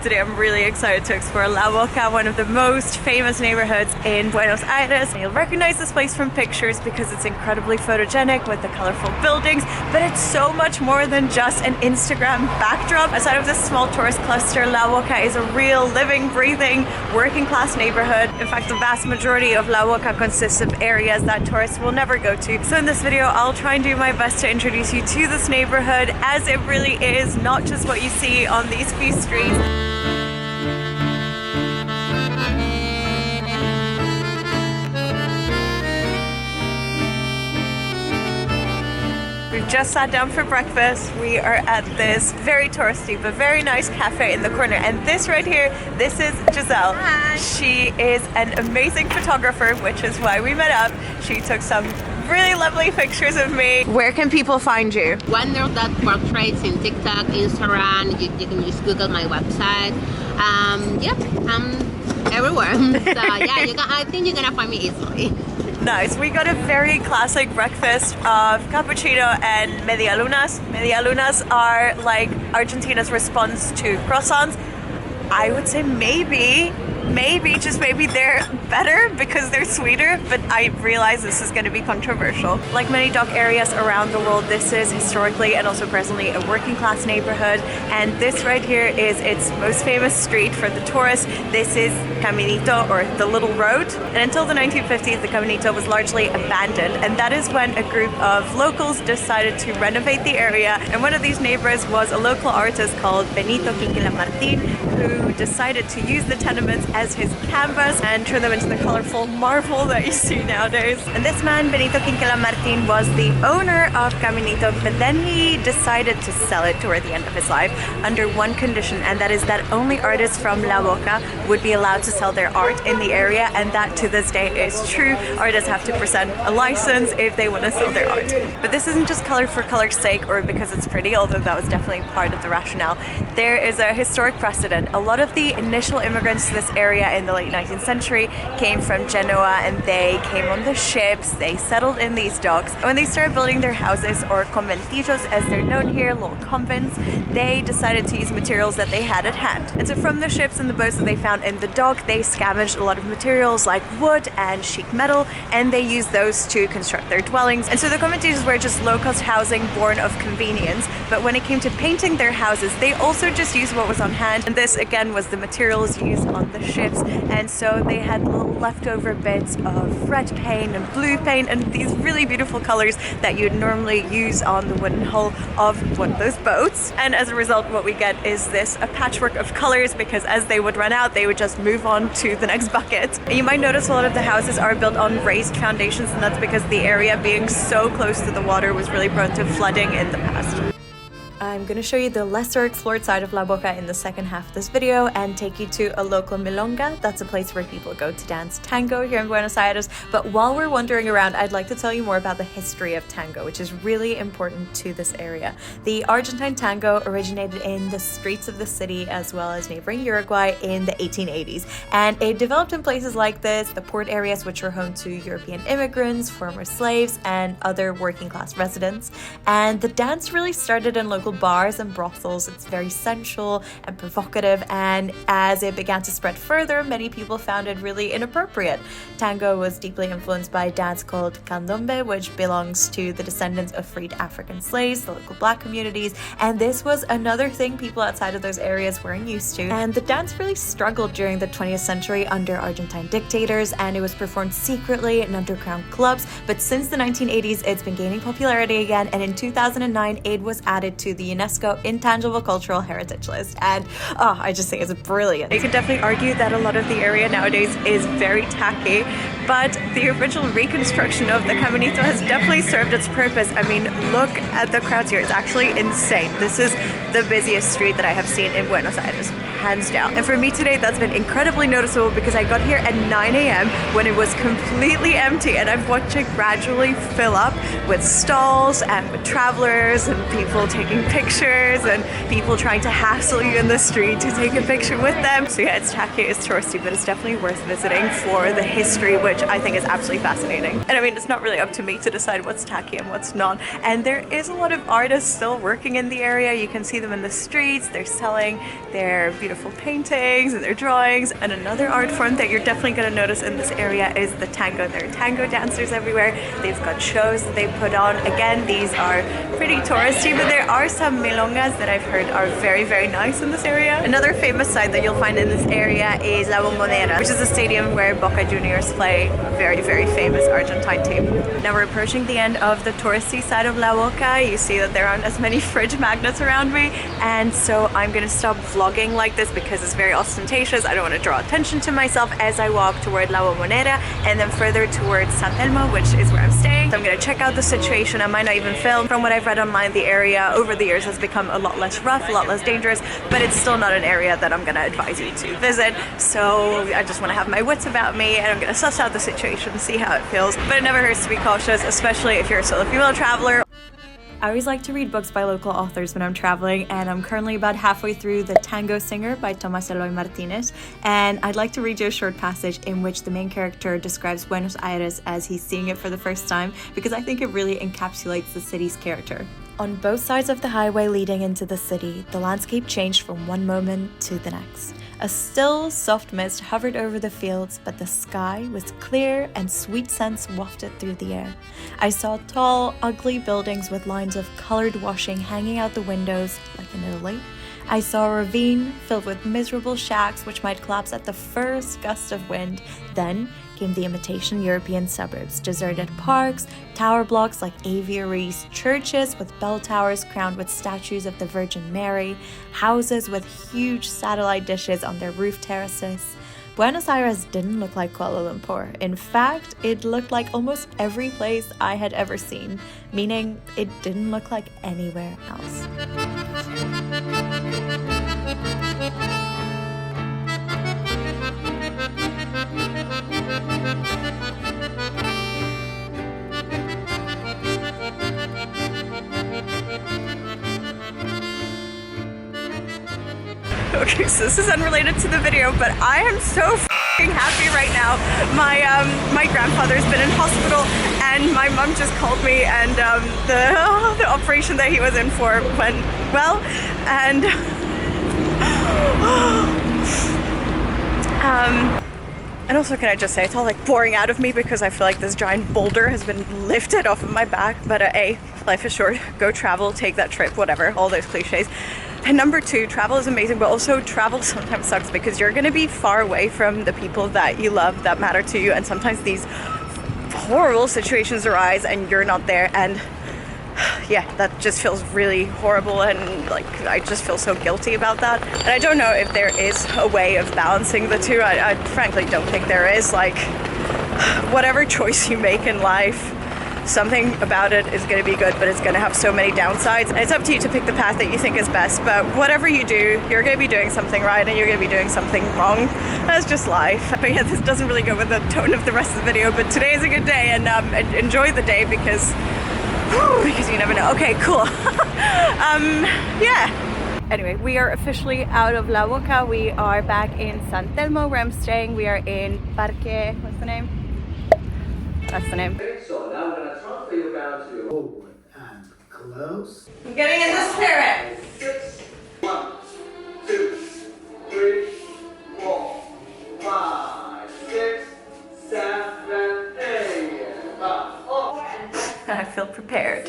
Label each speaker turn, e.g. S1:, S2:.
S1: Today I'm really excited to explore La Boca, one of the most famous neighborhoods in Buenos Aires. You'll recognize this place from pictures because it's incredibly photogenic with the colorful buildings, but it's so much more than just an Instagram backdrop. Aside of this small tourist cluster, La Boca is a real living, breathing, working class neighborhood. In fact, the vast majority of La Boca consists of areas that tourists will never go to. So in this video, I'll try and do my best to introduce you to this neighborhood as it really is, not just what you see on these few streets. We've just sat down for breakfast. We are at this very touristy but very nice cafe in the corner, and this right here, this is Giselle.
S2: Hi.
S1: She is an amazing photographer, which is why we met up. She took some really lovely pictures of me. Where can people find you?
S2: Wonder that portraits in TikTok, Instagram. You can just Google my website. I'm everywhere. So yeah, I think you're gonna find me easily.
S1: Nice. We got a very classic breakfast of cappuccino and medialunas. Medialunas are like Argentina's response to croissants. I would say maybe just maybe they're better because they're sweeter, but I realize this is going to be controversial. Like many dock areas around the world, this is historically and also presently a working class neighborhood, and this right here is its most famous street for the tourists. This is Caminito, or the Little Road, and until the 1950s the Caminito was largely abandoned, and that is when a group of locals decided to renovate the area, and one of these neighbors was a local artist called Benito Martin, who decided to use the tenements as his canvas and turn them into the colorful marvel that you see nowadays. And this man, Benito Martin, was the owner of Caminito, but then he decided to sell it toward the end of his life under one condition, and that is that only artists from La Boca would be allowed to sell their art in the area, and that to this day is true. Artists have to present a license if they want to sell their art. But this isn't just color for color's sake or because it's pretty, although that was definitely part of the rationale. There is a historic precedent. A lot of the initial immigrants to this area in the late 19th century came from Genoa, and they came on the ships, they settled in these docks. And when they started building their houses, or conventillos as they're known here, little convents, they decided to use materials that they had at hand. And so from the ships and the boats that they found in the dock, they scavenged a lot of materials like wood and sheet metal, and they used those to construct their dwellings. And so the conventillos were just low-cost housing born of convenience, but when it came to painting their houses, they also just used what was on hand, and this again was the materials used on the ships. And so they had little leftover bits of red paint and blue paint and these really beautiful colors that you'd normally use on the wooden hull of one of those boats. And as a result, what we get is a patchwork of colors, because as they would run out, they would just move on to the next bucket. And you might notice a lot of the houses are built on raised foundations, and that's because the area being so close to the water was really prone to flooding in the past. I'm going to show you the lesser explored side of La Boca in the second half of this video and take you to a local milonga. That's a place where people go to dance tango here in Buenos Aires. But while we're wandering around, I'd like to tell you more about the history of tango, which is really important to this area. The Argentine tango originated in the streets of the city as well as neighboring Uruguay in the 1880s. And it developed in places like this, the port areas, which are home to European immigrants, former slaves, and other working class residents. And the dance really started in local bars and brothels. It's very sensual and provocative, and as it began to spread further, many people found it really inappropriate. Tango was deeply influenced by a dance called candombe, which belongs to the descendants of freed African slaves, the local black communities, and this was another thing people outside of those areas weren't used to. And the dance really struggled during the 20th century under Argentine dictators, and it was performed secretly in underground clubs, but since the 1980s it's been gaining popularity again, and in 2009 it was added to the UNESCO Intangible Cultural Heritage List, and I just think it's brilliant. You could definitely argue that a lot of the area nowadays is very tacky, but the original reconstruction of the Caminito has definitely served its purpose. I mean, look at the crowds here. It's actually insane. This is the busiest street that I have seen in Buenos Aires, hands down. And for me today, that's been incredibly noticeable because I got here at 9 a.m. when it was completely empty, and I've watched it gradually fill up with stalls and with travelers and people taking pictures and people trying to hassle you in the street to take a picture with them. So yeah, it's tacky, it's touristy, but it's definitely worth visiting for the history, which I think is absolutely fascinating. And I mean, it's not really up to me to decide what's tacky and what's not. And there is a lot of artists still working in the area. You can see them in the streets. They're selling their beautiful paintings and their drawings. And another art form that you're definitely going to notice in this area is the tango. There are tango dancers everywhere. They've got shows that they put on. Again, these are pretty touristy, but there are some milongas that I've heard are very, very nice in this area. Another famous site that you'll find in this area is La Bombonera, which is a stadium where Boca Juniors play, a very, very famous Argentine team. Now we're approaching the end of the touristy side of La Boca. You see that there aren't as many fridge magnets around me, and so I'm gonna stop vlogging like this because it's very ostentatious. I don't want to draw attention to myself as I walk toward La Bombonera and then further towards San Telmo, which is where I'm staying. So I'm gonna check out the situation. I might not even film. From what I've read online, the area over the years has become a lot less rough, a lot less dangerous, but it's still not an area that I'm gonna advise you to visit. So I just want to have my wits about me, and I'm gonna suss out the situation, see how it feels. But it never hurts to be cautious, especially if you're a solo female traveler. I always like to read books by local authors when I'm traveling, and I'm currently about halfway through The Tango Singer by Tomás Eloy Martínez, and I'd like to read you a short passage in which the main character describes Buenos Aires as he's seeing it for the first time, because I think it really encapsulates the city's character. On both sides of the highway leading into the city, the landscape changed from one moment to the next. A still, soft mist hovered over the fields, but the sky was clear and sweet scents wafted through the air. I saw tall, ugly buildings with lines of colored washing hanging out the windows, like in Italy. I saw a ravine filled with miserable shacks which might collapse at the first gust of wind. Then came the imitation European suburbs, deserted parks, tower blocks like aviaries, churches with bell towers crowned with statues of the Virgin Mary, houses with huge satellite dishes on their roof terraces. Buenos Aires didn't look like Kuala Lumpur. In fact, it looked like almost every place I had ever seen, meaning it didn't look like anywhere else. Okay, so this is unrelated to the video, but I am so f***ing happy right now. My grandfather's been in hospital, and my mom just called me, and the operation that he was in for went well, and and also, can I just say, it's all like pouring out of me because I feel like this giant boulder has been lifted off of my back. But A, life is short. Go travel, take that trip, whatever, all those cliches. And number two, travel is amazing, but also travel sometimes sucks because you're gonna be far away from the people that you love, that matter to you, and sometimes these horrible situations arise and you're not there, and yeah, that just feels really horrible, and like I just feel so guilty about that. And I don't know if there is a way of balancing the two. I frankly don't think there is. Like, whatever choice you make in life, something about it is going to be good, but it's going to have so many downsides. And it's up to you to pick the path that you think is best. But whatever you do, you're going to be doing something right and you're going to be doing something wrong. That's just life. But yeah, this doesn't really go with the tone of the rest of the video, but today is a good day, and enjoy the day because you never know. Okay, cool. Yeah. Anyway, we are officially out of La Boca. We are back in San Telmo, where I'm staying. We are in Parque, what's the name? That's the name.
S3: So now I'm going to transfer you down to forward and close.
S1: I'm getting in the spirit.
S3: 6, 1, 2, 3, 4, 5, 6, 7, 8.
S1: I feel prepared.